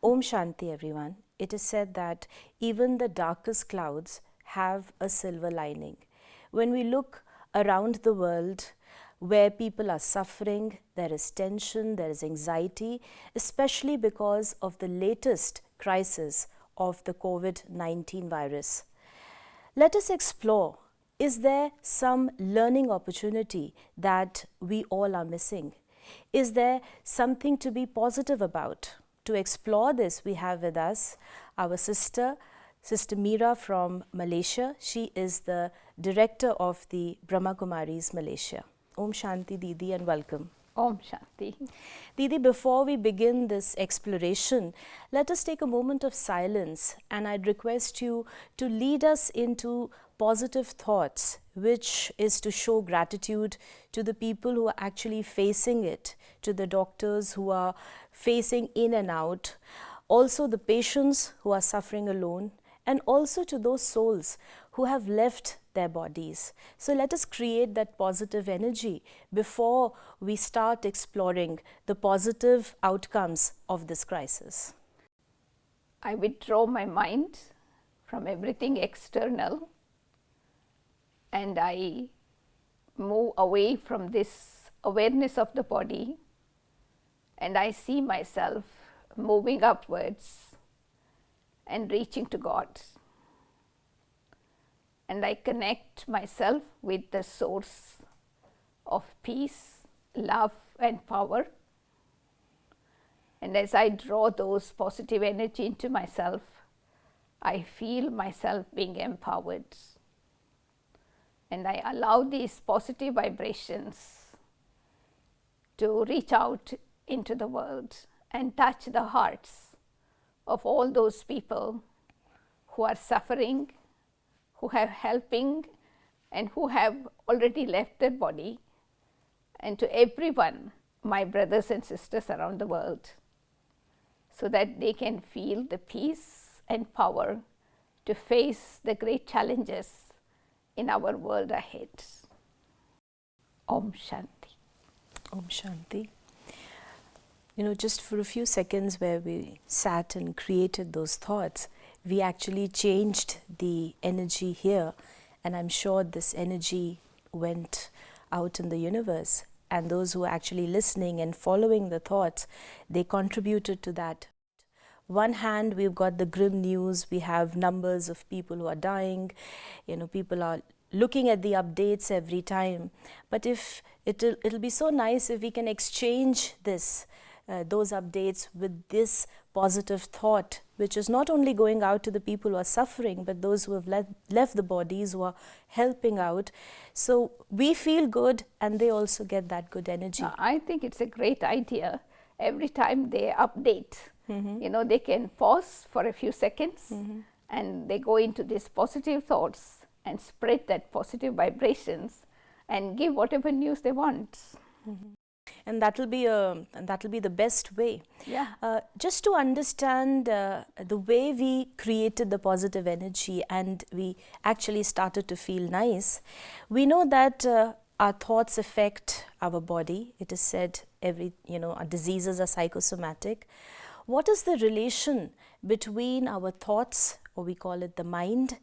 Om Shanti, everyone. It is said that even the darkest clouds have a silver lining. When we look around the world where people are suffering, there is tension, there is anxiety, especially because of the latest crisis of the COVID-19 virus. Let us explore, is there some learning opportunity that we all are missing? Is there something to be positive about? To explore this, we have with us our Sister Meera from Malaysia. She is the director of the Brahma Kumaris Malaysia. Om Shanti, Didi, and welcome. Om Shanti. Didi, before we begin this exploration, let us take a moment of silence, and I'd request you to lead us into positive thoughts, which is to show gratitude to the people who are actually facing it, to the doctors who are facing in and out, also the patients who are suffering alone, and also to those souls who have left their bodies. So let us create that positive energy before we start exploring the positive outcomes of this crisis. I withdraw my mind from everything external and I move away from this awareness of the body, and I see myself moving upwards and reaching to God. And I connect myself with the source of peace, love, and power. And as I draw those positive energy into myself, I feel myself being empowered. And I allow these positive vibrations to reach out into the world and touch the hearts of all those people who are suffering, who have helping, and who have already left their body, and to everyone, my brothers and sisters around the world, so that they can feel the peace and power to face the great challenges in our world ahead. Om Shanti. Om Shanti. You know, just for a few seconds where we sat and created those thoughts, we actually changed the energy here, and I'm sure this energy went out in the universe, and those who are actually listening and following the thoughts, they contributed to that. One hand, we've got the grim news, we have numbers of people who are dying, you know, people are looking at the updates every time, but if it'll be so nice if we can exchange this those updates with this positive thought, which is not only going out to the people who are suffering, but those who have left the bodies, who are helping out. So we feel good and they also get that good energy. I think it's a great idea. Every time they update, you know, they can pause for a few seconds and they go into these positive thoughts and spread that positive vibrations and give whatever news they want. And that'll be the best way. Yeah. Just to understand the way we created the positive energy and we actually started to feel nice, we know that our thoughts affect our body. It is said our diseases are psychosomatic. What is the relation between our thoughts, or we call it the mind,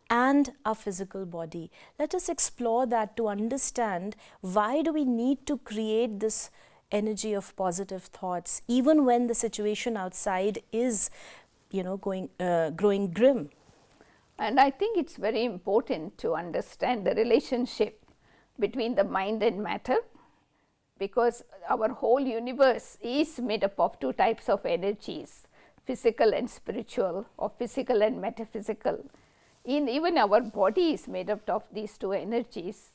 and our physical body? Let us explore that to understand why do we need to create this energy of positive thoughts even when the situation outside is growing grim. And I think it's very important to understand the relationship between the mind and matter, because our whole universe is made up of two types of energies, physical and spiritual, or physical and metaphysical. Even our body is made up of these two energies.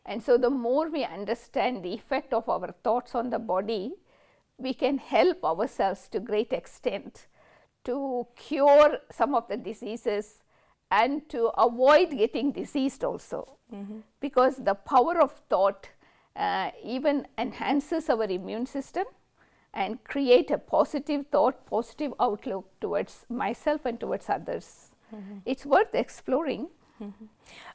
And so the more we understand the effect of our thoughts on the body, we can help ourselves to great extent to cure some of the diseases and to avoid getting diseased also. Because the power of thought even enhances our immune system and create a positive thought, positive outlook towards myself and towards others. It's worth exploring.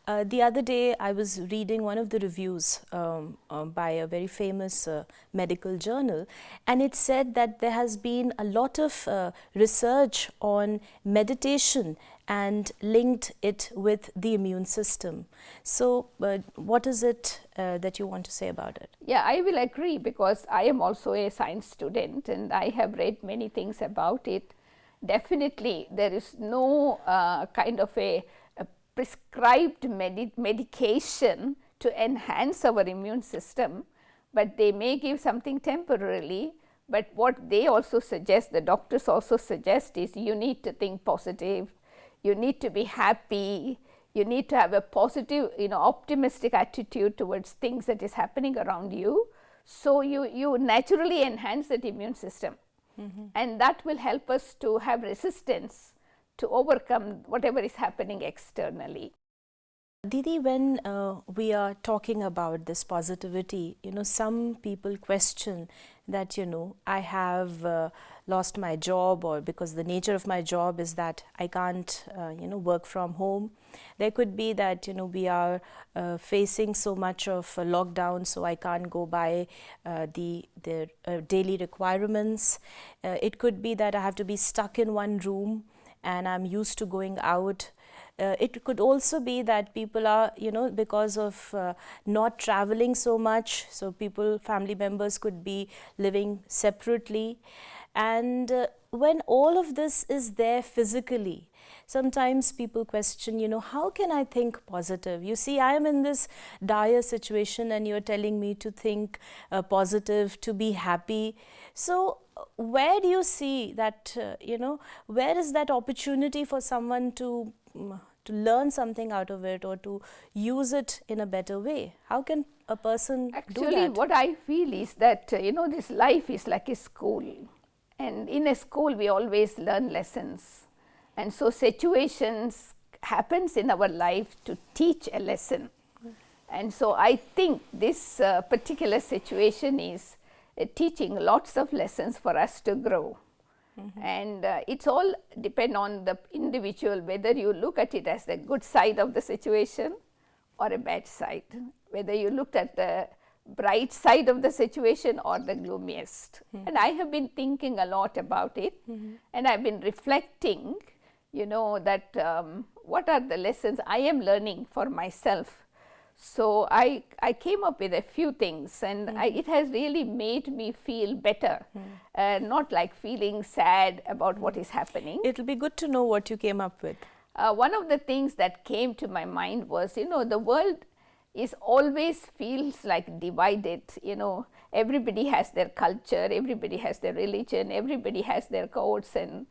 The other day, I was reading one of the reviews by a very famous medical journal, and it said that there has been a lot of research on meditation and linked it with the immune system. So, what is it that you want to say about it? Yeah, I will agree, because I am also a science student and I have read many things about it. Definitely, there is no kind of a prescribed medication to enhance our immune system, but they may give something temporarily. But what they also suggest, the doctors also suggest, is you need to think positive, you need to be happy, you need to have a positive, optimistic attitude towards things that is happening around you. So you naturally enhance that immune system, and that will help us to have resistance to overcome whatever is happening externally. Didi, when we are talking about this positivity, some people question that, I have lost my job, or because the nature of my job is that I can't, work from home. There could be that, we are facing so much of a lockdown, so I can't go by the daily requirements. It could be that I have to be stuck in one room and I'm used to going out. It could also be that people are, because of not traveling so much, so family members could be living separately. And when all of this is there physically, sometimes people question, how can I think positive? You see, I am in this dire situation and you're telling me to think positive, to be happy. So where do you see that, where is that opportunity for someone to learn something out of it, or to use it in a better way? How can a person do that? Actually, what I feel is that, this life is like a school, and in a school we always learn lessons, and so situations happens in our life to teach a lesson. And so I think this particular situation is teaching lots of lessons for us to grow. And it's all depend on the individual, whether you look at it as the good side of the situation or a bad side, whether you looked at the bright side of the situation or the gloomiest. And I have been thinking a lot about it, and I've been reflecting, that what are the lessons I am learning for myself. So I came up with a few things, and it has really made me feel better, not like feeling sad about what is happening. It'll be good to know what you came up with. One of the things that came to my mind was, the world is always feels like divided. Everybody has their culture, everybody has their religion, everybody has their codes, and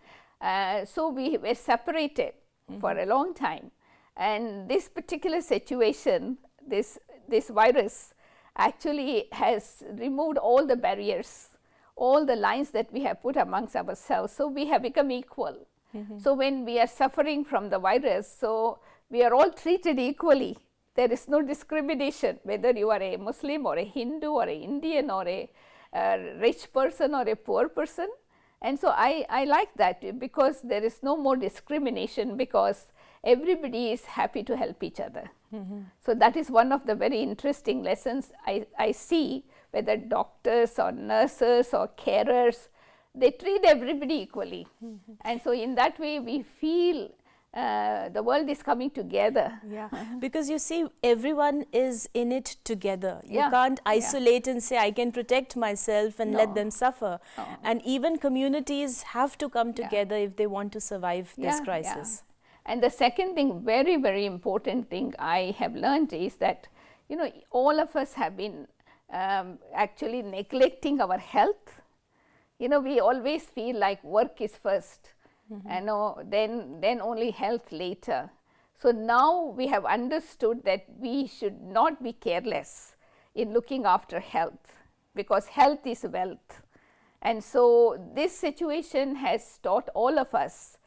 so we were separated for a long time. And this particular situation, this virus actually has removed all the barriers, all the lines that we have put amongst ourselves. So we have become equal. So when we are suffering from the virus, so we are all treated equally. There is no discrimination, whether you are a Muslim or a Hindu or an Indian or a rich person or a poor person. And so I like that, because there is no more discrimination, because everybody is happy to help each other. So that is one of the very interesting lessons I see, whether doctors or nurses or carers, they treat everybody equally. And so in that way we feel the world is coming together. Yeah, because you see, everyone is in it together. You Yeah, can't isolate and say, I can protect myself and let them suffer. And even communities have to come together if they want to survive this crisis. And the second thing, very, very important thing I have learned is that, all of us have been actually neglecting our health. We always feel like work is first, and then only health later. So now we have understood that we should not be careless in looking after health, because health is wealth. And so this situation has taught all of us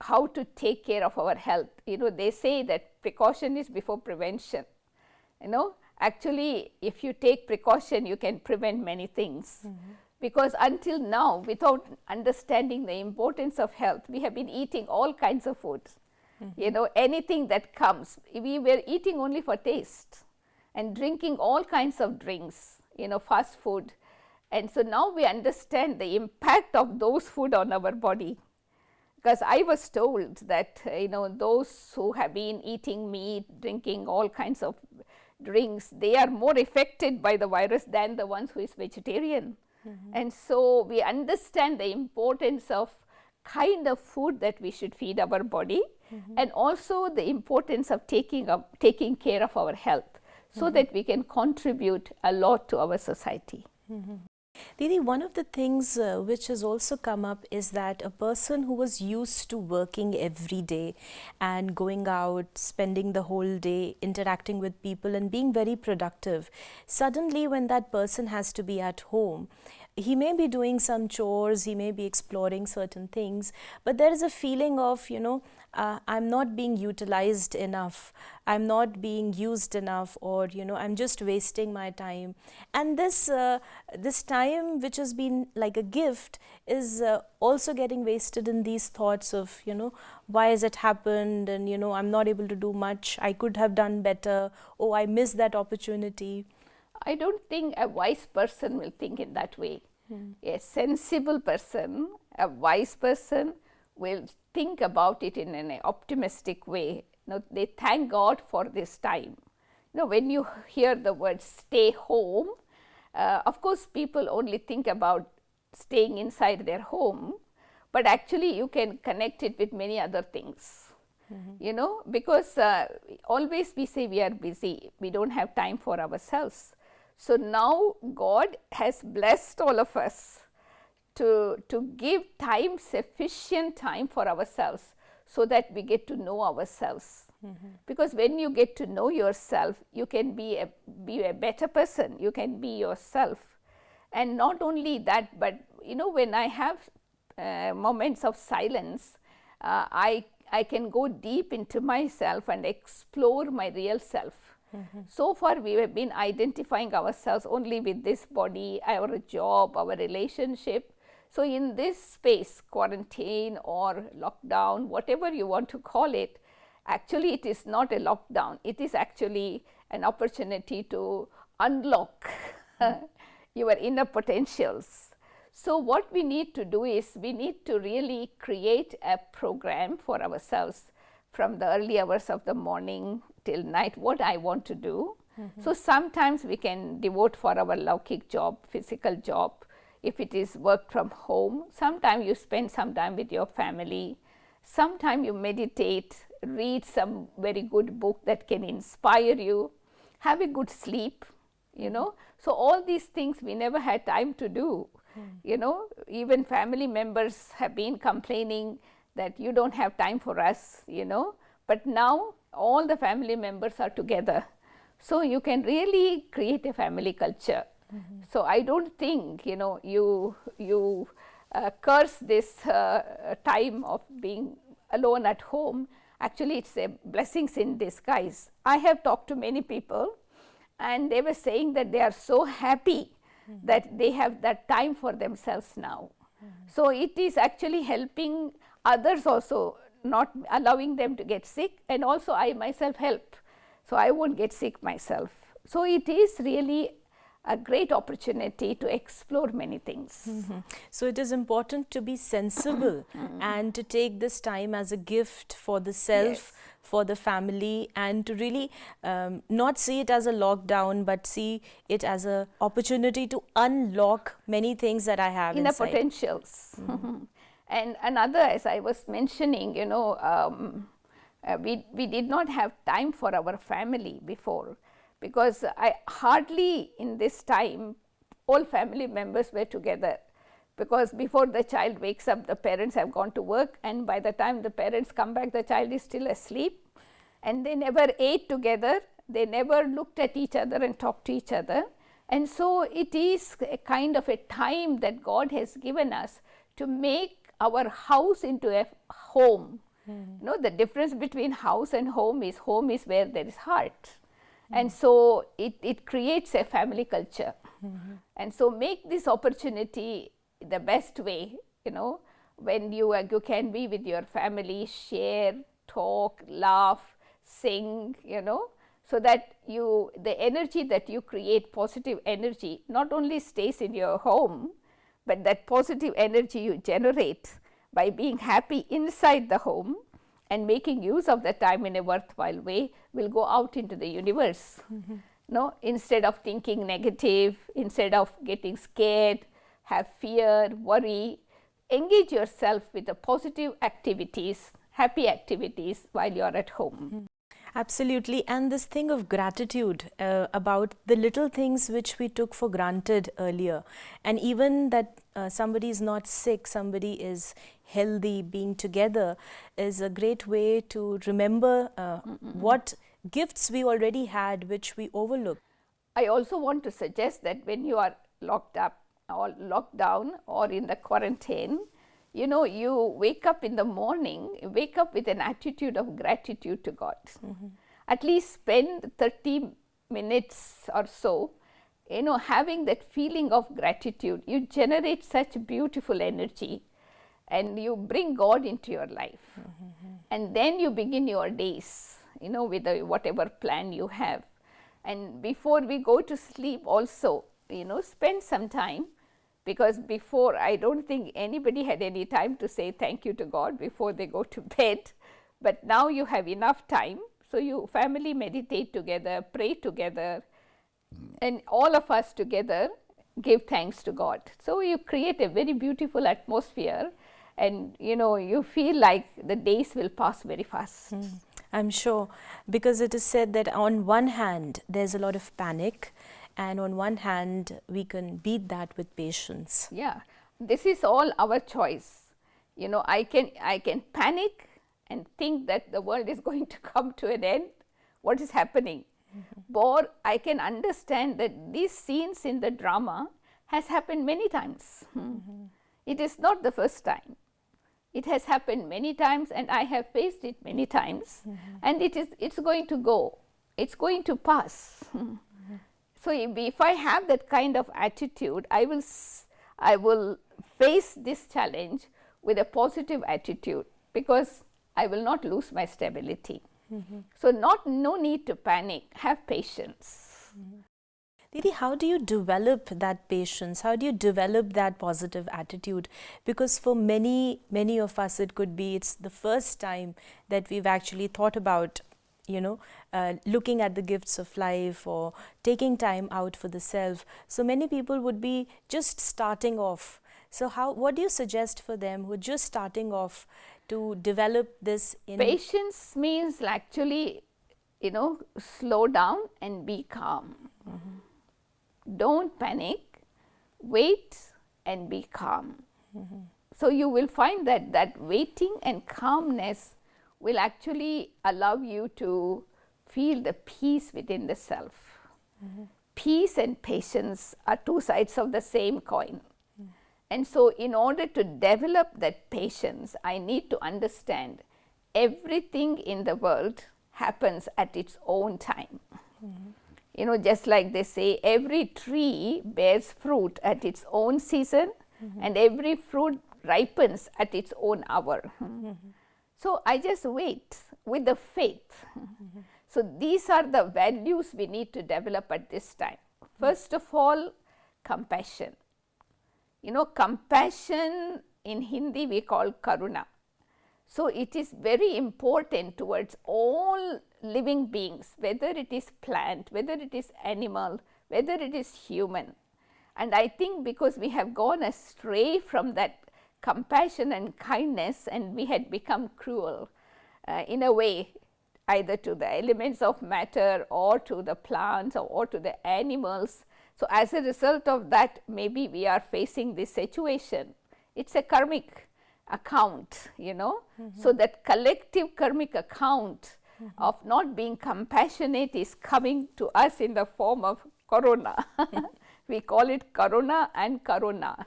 how to take care of our health. They say that precaution is before prevention. Actually, if you take precaution, you can prevent many things. Because until now, without understanding the importance of health, we have been eating all kinds of foods. You know, anything that comes, we were eating only for taste and drinking all kinds of drinks, you know, fast food. And so now we understand the impact of those food on our body. Because I was told that, you know, those who have been eating meat, drinking all kinds of drinks, they are more affected by the virus than the ones who is vegetarian. And so we understand the importance of kind of food that we should feed our body, and also the importance of taking care of our health, so that we can contribute a lot to our society. Didi, one of the things which has also come up is that a person who was used to working every day and going out, spending the whole day interacting with people and being very productive, suddenly when that person has to be at home, he may be doing some chores, he may be exploring certain things, but there is a feeling of, you know, I'm not being utilized enough, I'm not being used enough, or, you know, I'm just wasting my time. And this time which has been like a gift is also getting wasted in these thoughts of, you know, why has it happened, and, you know, I'm not able to do much, I could have done better, oh, I missed that opportunity. I don't think a wise person will think in that way. A sensible person, a wise person will think about it in an optimistic way. You know, they thank God for this time. You know, when you hear the word stay home, of course people only think about staying inside their home, but actually you can connect it with many other things. You know, because always we say we are busy, we don't have time for ourselves. So now God has blessed all of us to give time, sufficient time for ourselves, so that we get to know ourselves. Because when you get to know yourself, you can be a better person, you can be yourself. And not only that, but, you know, when I have moments of silence, I can go deep into myself and explore my real self. So far we have been identifying ourselves only with this body, our job, our relationship. So in this space, quarantine or lockdown, whatever you want to call it, actually it is not a lockdown, it is actually an opportunity to unlock your inner potentials. So what we need to do is, we need to really create a program for ourselves from the early hours of the morning till night, what I want to do. So sometimes we can devote for our laukik job, physical job, if it is work from home. Sometimes you spend some time with your family, sometimes you meditate, read some very good book that can inspire you, have a good sleep, you know. So all these things we never had time to do. You know, even family members have been complaining that you don't have time for us, you know, but now all the family members are together. So you can really create a family culture. So I don't think, you know, you curse this time of being alone at home. Actually, it's a blessings in disguise. I have talked to many people, and they were saying that they are so happy that they have that time for themselves now. So it is actually helping others also, not allowing them to get sick, and also I myself help, so I won't get sick myself. So it is really a great opportunity to explore many things. So it is important to be sensible and to take this time as a gift for the self, for the family, and to really not see it as a lockdown, but see it as an opportunity to unlock many things that I have inner inside. Potentials. And another, as I was mentioning, you know, we did not have time for our family before, because I hardly in this time all family members were together, because before the child wakes up, the parents have gone to work, and by the time the parents come back, the child is still asleep, and they never ate together, they never looked at each other and talked to each other. And so it is a kind of a time that God has given us to make our house into a home. You know, the difference between house and home is where there is heart. And so it creates a family culture. And so make this opportunity the best way, you know, when you can be with your family, share, talk, laugh, sing, so that the energy that you create, positive energy, not only stays in your home, but that positive energy you generate by being happy inside the home and making use of the time in a worthwhile way will go out into the universe. No, instead of thinking negative, instead of getting scared, have fear, worry, engage yourself with the positive activities, happy activities while you are at home. Absolutely. And this thing of gratitude about the little things which we took for granted earlier, and even that somebody is not sick, somebody is healthy, being together is a great way to remember what gifts we already had which we overlooked. I also want to suggest that when you are locked up or locked down or in the quarantine, you wake up in the morning, wake up with an attitude of gratitude to God. At least spend 30 minutes or so, having that feeling of gratitude. You generate such beautiful energy and you bring God into your life. And then you begin your days, with whatever plan you have. And before we go to sleep also, spend some time, because before I don't think anybody had any time to say thank you to God before they go to bed. But now you have enough time, so you family meditate together, pray together, and all of us together give thanks to God. So you create a very beautiful atmosphere, and you feel like the days will pass very fast. I'm sure, because it is said that on one hand there's a lot of panic, and on one hand we can beat that with patience. Yeah, this is all our choice. I can panic and think that the world is going to come to an end, what is happening. Or I can understand that these scenes in the drama has happened many times. It is not the first time. It has happened many times, and I have faced it many times, and it's going to go, it's going to pass. So if I have that kind of attitude, I will face this challenge with a positive attitude, because I will not lose my stability. So no need to panic, have patience. Didi, how do you develop that patience? How do you develop that positive attitude? Because for many of us, it's the first time that we've actually thought about looking at the gifts of life or taking time out for the self. So many people would be just starting off. So what do you suggest for them who are just starting off to develop this? Patience means actually, slow down and be calm. Don't panic, wait and be calm. So you will find that waiting and calmness will actually allow you to feel the peace within the self. Peace and patience are two sides of the same coin. And so in order to develop that patience, I need to understand everything in the world happens at its own time. Just like they say, every tree bears fruit at its own season, and every fruit ripens at its own hour. So I just wait with the faith. So these are the values we need to develop at this time. First of all, compassion. Compassion in Hindi we call karuna. So it is very important towards all living beings, whether it is plant, whether it is animal, whether it is human. And I think because we have gone astray from that compassion and kindness, and we had become cruel in a way, either to the elements of matter or to the plants or to the animals. So as a result of that, maybe we are facing this situation. It's a karmic account, So that collective karmic account of not being compassionate is coming to us in the form of corona. We call it karuna and karuna.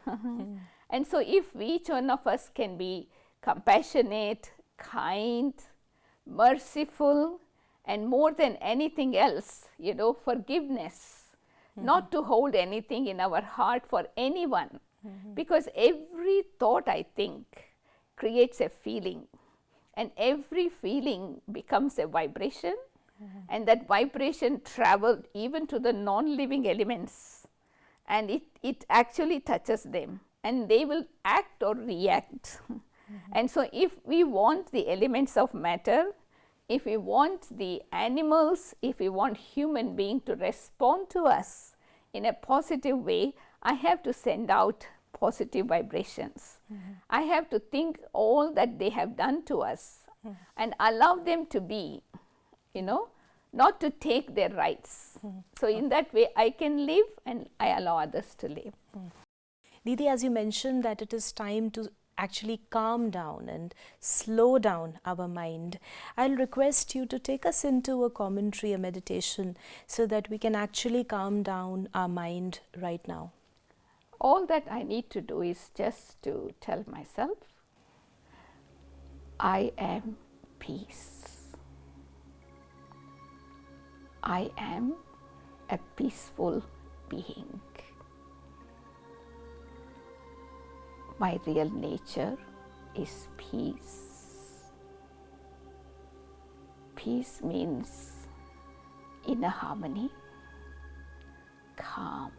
And so if each one of us can be compassionate, kind, merciful, and more than anything else, forgiveness, not to hold anything in our heart for anyone, because every thought, I think, creates a feeling, and every feeling becomes a vibration, and that vibration traveled even to the non-living elements, and it actually touches them, and they will act or react. And so, if we want the elements of matter, if we want the animals, if we want human being to respond to us in a positive way, I have to send out positive vibrations. I have to think all that they have done to us and allow them to be, not to take their rights. So, in that way, I can live and I allow others to live. Didi, as you mentioned that it is time to actually calm down and slow down our mind, I'll request you to take us into a commentary, a meditation, so that we can actually calm down our mind right now. All that I need to do is just to tell myself, I am peace. I am a peaceful being. My real nature is peace. Peace means inner harmony, calm.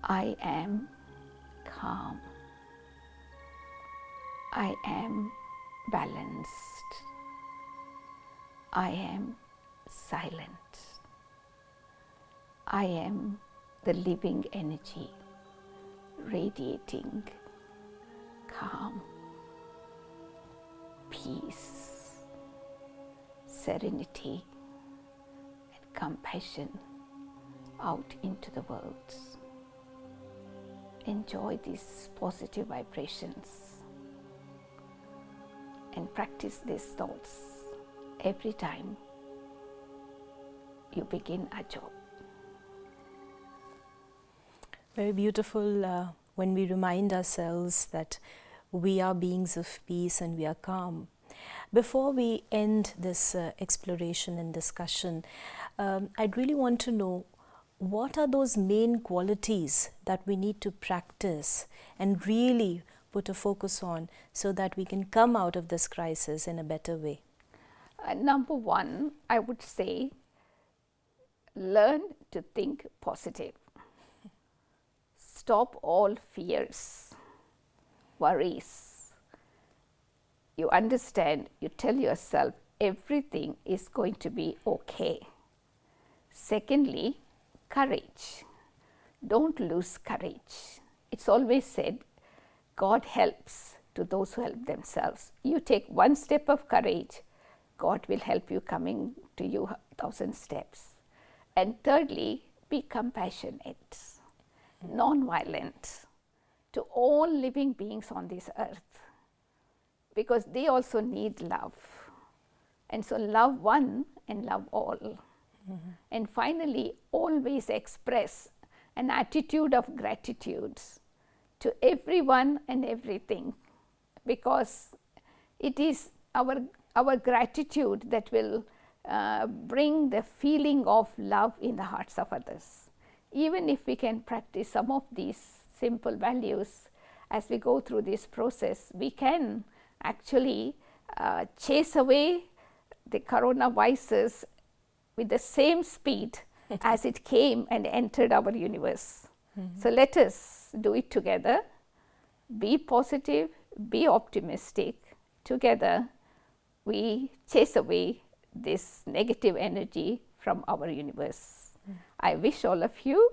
I am calm. I am balanced. I am silent. I am the living energy, radiating calm, peace, serenity, and compassion out into the world. Enjoy these positive vibrations and practice these thoughts every time you begin a job. Very beautiful when we remind ourselves that we are beings of peace and we are calm. Before we end this exploration and discussion, I'd really want to know, what are those main qualities that we need to practice and really put a focus on so that we can come out of this crisis in a better way? Number one, I would say, learn to think positive. Stop all fears, worries. You understand, you tell yourself everything is going to be okay. Secondly, courage. Don't lose courage. It's always said, God helps to those who help themselves. You take one step of courage, God will help you coming to you 1,000 steps. And thirdly, be compassionate, non-violent to all living beings on this earth, because they also need love. And so love one and love all. And finally, always express an attitude of gratitude to everyone and everything, because it is our gratitude that will bring the feeling of love in the hearts of others. Even if we can practice some of these simple values as we go through this process, we can actually chase away the coronavirus with the same speed as it came and entered our universe. So let us do it together. Be positive, be optimistic. Together, we chase away this negative energy from our universe. I wish all of you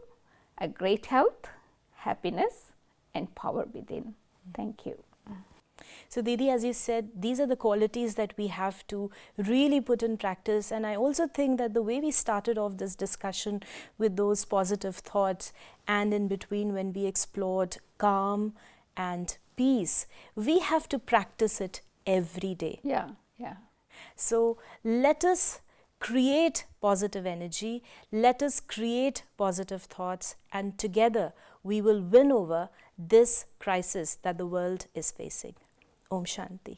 a great health, happiness, and power within. Thank you. So Didi, as you said, these are the qualities that we have to really put in practice. And I also think that the way we started off this discussion with those positive thoughts, and in between when we explored calm and peace, we have to practice it every day. Yeah. So let us create positive energy, let us create positive thoughts, and together we will win over this crisis that the world is facing. Om Shanti.